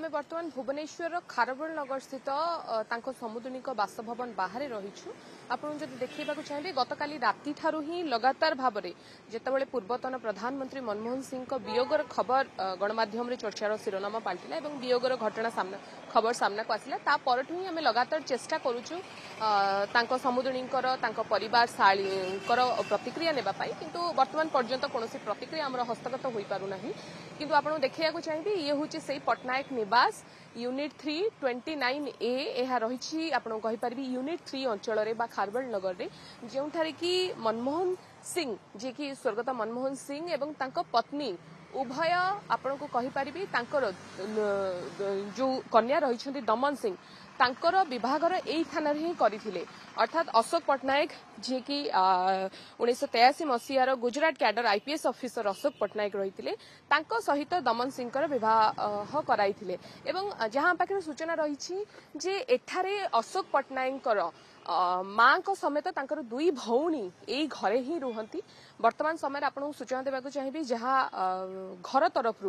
आम बर्तमान भुवनेश्वर खारबेल नगर स्थित समुद्रनिक बासभवन बाहर रहीछु। आपन जदि देखा चाहिए गतकाली राति ठारू ही लगातार भाव में जितेबाला पूर्वतन प्रधानमंत्री मनमोहन सिंह वियोगर खबर गणमाध्यम चर्चार शिरोनामा पाल्टिला और वियोगर घटना खबर सामना को आसिला तापरठू ही आम लगातार चेष्टा करुचु समुद्रनीकर परिवार शालीकर प्रतिक्रिया नेबापाई किंतु वर्तमान पर्यंत कौन प्रतिक्रिया आम हस्तगत हो पारुना किंतु आपन देखा चाहिए ये हूँ से पटनायक निवास यूनिट 329A यह रही आपड़ यूनिट 3 अंचल खारबेल नगर में जो कि मनमोहन सिंह जी की स्वर्गत मनमोहन सिंह एवं पत्नी उभय आपण को कहीपरि जो कन्या रही दमन सिंह तांकर विभागर यही थाना ही करथिले अर्थात अशोक पटनायक जी की 1983 मसीहार Gujarat cadre IPS officer Ashok Patnaik रही सहित दमन सिंह विवाह कराइथिले एवं जहां पाखे सूचना रही जे एठारे अशोक पटनायक माँ को समेत तांकर दुई भौणी यही घरे ही रुहंती वर्तमान समय आपको सूचना देवाक चाहिए जहाँ घर तरफ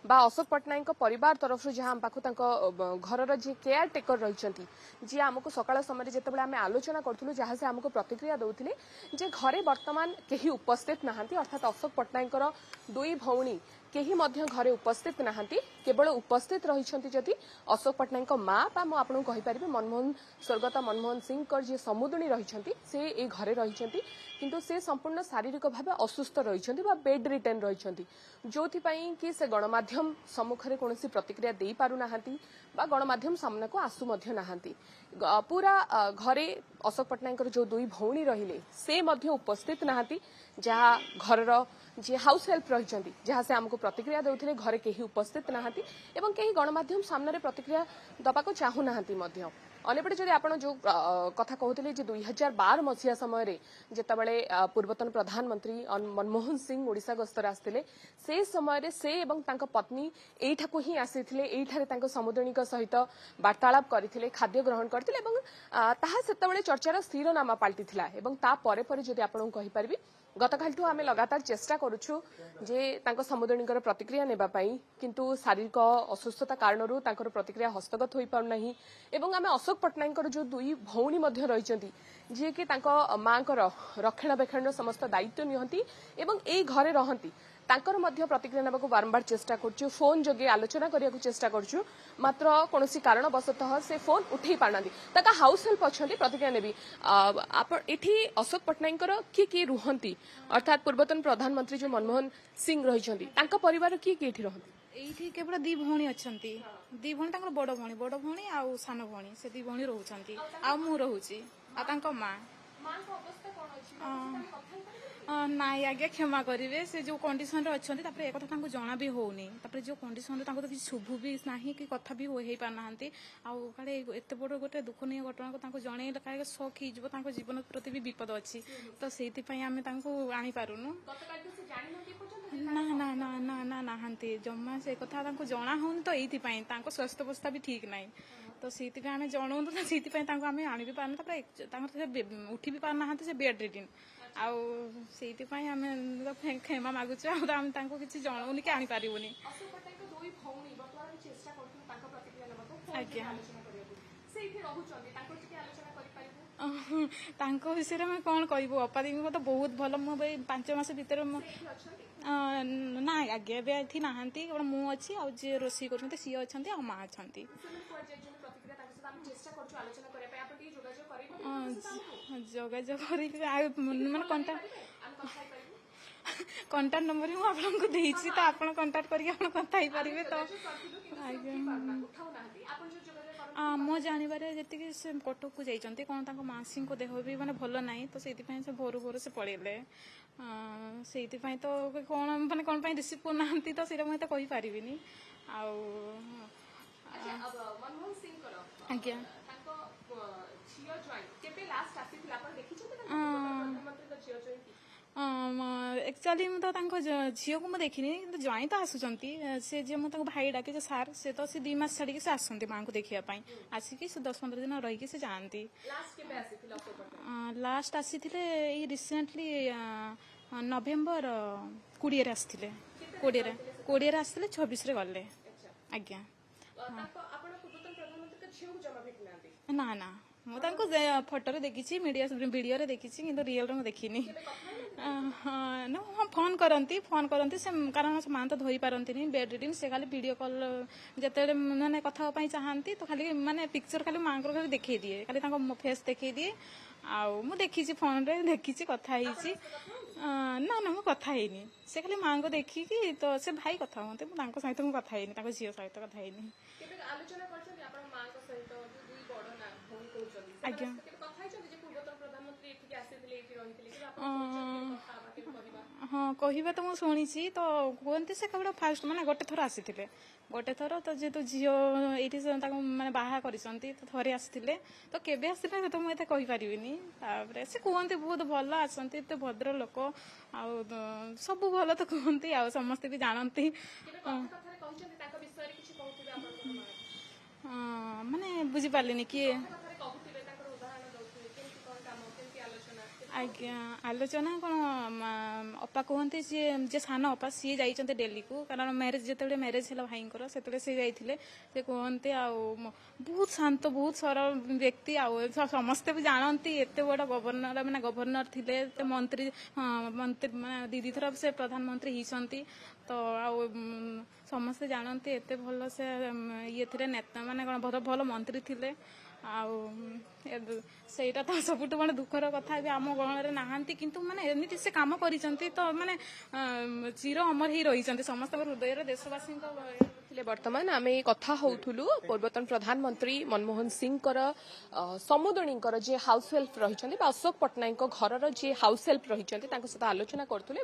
बा अशोक पटनायक परिवार तरफ जहाँ पाखु घर जी केयर टेकर रही जी आमको सकाळ समय जिते आम आलोचना करूँ जहाँ से आमको प्रतिक्रिया दौले जे घरे वर्तमान कहीं उपस्थित नहांती अर्थात अशोक पटनायक दुई भौणी केही मध्य घरे उपस्थित नहांती केवल उपस्थित रही जदि अशोक पटनायक माँ बा मुझे कहीपरि मनमोहन स्वर्गत मनमोहन सिंह जी समुदुणी रही से ए घरे रही किंतु से संपूर्ण शारीरिक भाव असुस्थ रही बेड रिटेन रही जो कि से गणमाध्यम सम्मुख में कौन प्रतिक्रिया दे पारुना बा गणमाध्यम सामना को आसू नहांती पूरा घरे अशोक पटनायक जो दुई भौणी रहिले से मध्य उपस्थित नहांती जहाँ घर जी हाउस हेल्प रही जहाँ से आमको प्रतिक्रिया देउथिले घरे केही उपस्थित नहांती एवं केही गणमाध्यम सामने प्रतिक्रिया दबाको चाहूना अनेपटे जदि आप जो कथा कहते 2012 मसीहा समय जितेबाला पूर्वतन प्रधानमंत्री मनमोहन सिंह ओडिशा गस्तर आसते से समय से एवं पत्नी एठाकू ही आसी समुद्रनीक सहित वार्तालाप करते खाद्य ग्रहण करते ताहा चर्चार शिरोनामा पाल्टिथिला एवं तापर जदि आपन कहीपरि गतकालठू आम लगातार चेष्टा करुछु जे समुद्रनीकर प्रतिक्रिया नेबापाई किंतु शारीरिक असुस्थता कारणरू तांकर प्रतिक्रिया हस्तगत हो पारना एवं आम अशोक पटनायक जो दुई भौणी मध्य रही जी कि माँ रक्षणाबेक्षण समस्त दायित्व निहंती एवं ए घरे रहंती तांकर मध्य प्रतिक्रिया नेबाकू बारंबार चेष्टा करछु फोन जोगे आलोचना करिया चेष्टा करछु मात्र कोनोसी कारणवशतः से फोन उठे पारनांती ताका हाउस हेल्प अछंती प्रतिक्रिया नेबी एठी अशोक पटनायक किए रुहंती अर्थात पूर्वतन प्रधानमंत्री जो मनमोहन सिंह रही तांका परिवार किए एठी रहंती एठी केवल दी भौणी अछंती दी भौणी तांकर बड़ भौणी आ सान भौणी से दी भौणी रहउछंती आ मु रहउची आ तांका मां को अवस्था कोन अछि नाई आज्ञा क्षमा करेंगे से जो कंडीशन अच्छा एक कथा जना भी होनी जो कंडीशन तो किसी शुभु भी ना कि कथा भी हो पारना आए एत बड़ गोटे दुखनीय घटना को जन कहीं शक हो जीवन प्रति भी विपद अच्छी तो से आम आनी पारुनु ना ना ना ना ना नहांती जमा से कथा जना होनी तो ये स्वास्थ्य अवस्था भी ठीक ना तो से आम जनाऊँ तो से आम आनी भी पारना उठी भी पारना से बेड रिडिन आम क्षमा मागुच आम किसी जनाऊनी कि आनी पारूनी विषय में कौन कहूँ अपा दी तो बहुत भल मु 5 मास भर ना आज्ञा भी थी नहांती केवल मु अच्छी आ जी रोषे कर सी अच्छा माँ अच्छा जोगाजोग मानते कंटाक्ट नंबर ही आपको देती तो आप कंटाक्ट करके कथा ही पारे तो मो जानवर जी से कटक को जाती कौन मासी को देह भी माने भल ना तो से भोर भोर से पड़े से तो कौन मैंने कौन रिसीव करना तो सीटा मुझे कही पारिनी आज्ञा एक्चुअली तो झील को देखनी कि ज्वाई तो आसुँच से जी मुझे भाई डाके सार से तो सी 2 मास छाड़ी से आसती माँ को देखापी आसिक से 10-15 दिन रही से जाती लास्ट आसी रिसेंटली नवेम्बर 20 आसते 20 आसते 26 गले आज्ञा ଆପଣ ପୂର୍ବତନ ପ୍ରଧାନମନ୍ତ୍ରୀଙ୍କ ଝିଅକୁ ଜମା ଭେଟି ନାହାନ୍ତି? ନା ନା ମୁଁ ତାଙ୍କୁ ଫଟୋରେ ଦେଖିଛି ଭିଡ଼ିଓରେ ଦେଖିଛି କିନ୍ତୁ ରିଅଲରେ ମୁଁ ଦେଖିନି। ହଁ ଫୋନ୍ କରନ୍ତି ସେ କାରଣ ସେ ମାଆ ତ ଧୋଇ ପାରନ୍ତିନି ବେଡ୍ ରିଡିଂ ସେ ଖାଲି ଭିଡ଼ିଓ କଲ୍ ଯେତେବେଳେ ମାନେ କଥା ହେବା ପାଇଁ ଚାହାନ୍ତି ତ ଖାଲି ମାନେ ପିକ୍ଚର ଖାଲି ମାଆଙ୍କର ଖାଲି ଦେଖେଇ ଦିଏ ଖାଲି ତାଙ୍କ ଫେସ୍ ଦେଖେଇ ଦିଏ। ଆଉ ମୁଁ ଦେଖିଛି ଫୋନରେ ଦେଖିଛି କଥା ହେଇଛି। ନା ମୁଁ କଥା ହେଇନି ସେ ଖାଲି ମାଆଙ୍କୁ ଦେଖିକି ତ ସେ ଭାଇ କଥା ହୁଅନ୍ତି ମୁଁ ତାଙ୍କ ସହିତ ମୁଁ କଥା ହେଇନି ତାଙ୍କ ଝିଅ ସହିତ କଥା ହେଇନି। କେବେ ଆଲୋଚନା କରିଛନ୍ତି ଆପଣ ମାଙ୍କ ସହିତ ଦୁଇ ବଡ ନା ଭଉଣୀ କହୁଛନ୍ତି ଆଜ୍ଞା କେବେ କଥା ହେଇଛନ୍ତି ଯେ ପୂର୍ବତନ ପ୍ରଧାନମନ୍ତ୍ରୀ ଏଠିକି ଆସିଥିଲେ ଏଇଠି ରହିଥିଲେ କେବେ ଆପଣ କହିଛନ୍ତି କଥା ହେବା କେବେ କହିବା? ହଁ କହିବା ତ ମୁଁ ଶୁଣିଛି ତ କୁହନ୍ତି ସେ କେବଳ ଫାଷ୍ଟ ମାନେ ଗୋଟେ ଥର ଆସିଥିଲେ ଗୋଟେ ଥର ତ ଯେହେତୁ ଝିଅ ଏଇଠି ତାଙ୍କୁ ମାନେ ବାହା କରିଛନ୍ତି ତ ଥରେ ଆସିଥିଲେ ତ କେବେ ଆସିଥିଲେ ସେ ତ ମୁଁ ଏତେ କହିପାରିବିନି। ତାପରେ ସେ କୁହନ୍ତି ବହୁତ ଭଲ ଆସନ୍ତି ଏତେ ଭଦ୍ର ଲୋକ ଆଉ ସବୁ ଭଲ ତ କୁହନ୍ତି ଆଉ ସମସ୍ତେ ବି ଜାଣନ୍ତି। କଥାରେ କହିଛନ୍ତି ତାଙ୍କ ବିଷୟରେ କିଛି କହୁଥିବେ ଆପଣଙ୍କର ମା? ମାନେ ବୁଝିପାରିଲିନି କିଏ କଥାରେ କହୁଥିବେ ତାଙ୍କର ଉଦାହରଣ ଦଉଥିବେ କେମିତି କଣ କାମ କେମିତି ଆଲୋଚନା? ଆଜ୍ଞା ଆଲୋଚନା କଣ ଅପା କୁହନ୍ତି ସିଏ ଯେ ସାନ ଅପା ସିଏ ଯାଇଛନ୍ତି ଦିଲ୍ଲୀକୁ କାରଣ ଯେତେବେଳେ ମ୍ୟାରେଜ ହେଲା ଭାଇଙ୍କର ସେତେବେଳେ ସିଏ ଯାଇଥିଲେ। ସେ କୁହନ୍ତି ଆଉ ବହୁତ ଶାନ୍ତ ବହୁତ ସରଳ ବ୍ୟକ୍ତି ଆଉ ସମସ୍ତେ ବି ଜାଣନ୍ତି ଏତେ ବଡ଼ ଗଭର୍ଣ୍ଣର ଥିଲେ ଏତେ ମନ୍ତ୍ରୀ ମାନେ ଦି ଥର ସେ ପ୍ରଧାନମନ୍ତ୍ରୀ ହେଇଛନ୍ତି ତ ଆଉ ସମସ୍ତେ ଜାଣନ୍ତି ଏତେ ଭଲ ସେ ଇଏ ଥିଲେ ନେତା ମାନେ କଣ ଭଲ ମନ୍ତ୍ରୀ ଥିଲେ। ଆଉ ସେଇଟା ତ ସବୁଠୁ ମାନେ ଦୁଃଖର କଥା ବି ଆମ ଗହଣରେ ନାହାନ୍ତି କିନ୍ତୁ ମାନେ ଏମିତି ସେ କାମ କରିଛନ୍ତି ତ ମାନେ ଚିର ଅମର ହେଇ ରହିଛନ୍ତି ସମସ୍ତଙ୍କ ହୃଦୟରେ ଦେଶବାସୀଙ୍କ। ବର୍ତ୍ତମାନ ଆମେ କଥା ହଉଥିଲୁ ପୂର୍ବତନ ପ୍ରଧାନମନ୍ତ୍ରୀ ମନମୋହନ ସିଂଙ୍କର ସମୁଦୁଣୀଙ୍କର ଯିଏ ହାଉସ ହେଲ୍ପ ରହିଛନ୍ତି ବା ଅଶୋକ ପଟ୍ଟନାୟକଙ୍କ ଘରର ଯିଏ ହାଉସ ହେଲ୍ପ ରହିଛନ୍ତି ତାଙ୍କ ସହିତ ଆଲୋଚନା କରୁଥିଲେ।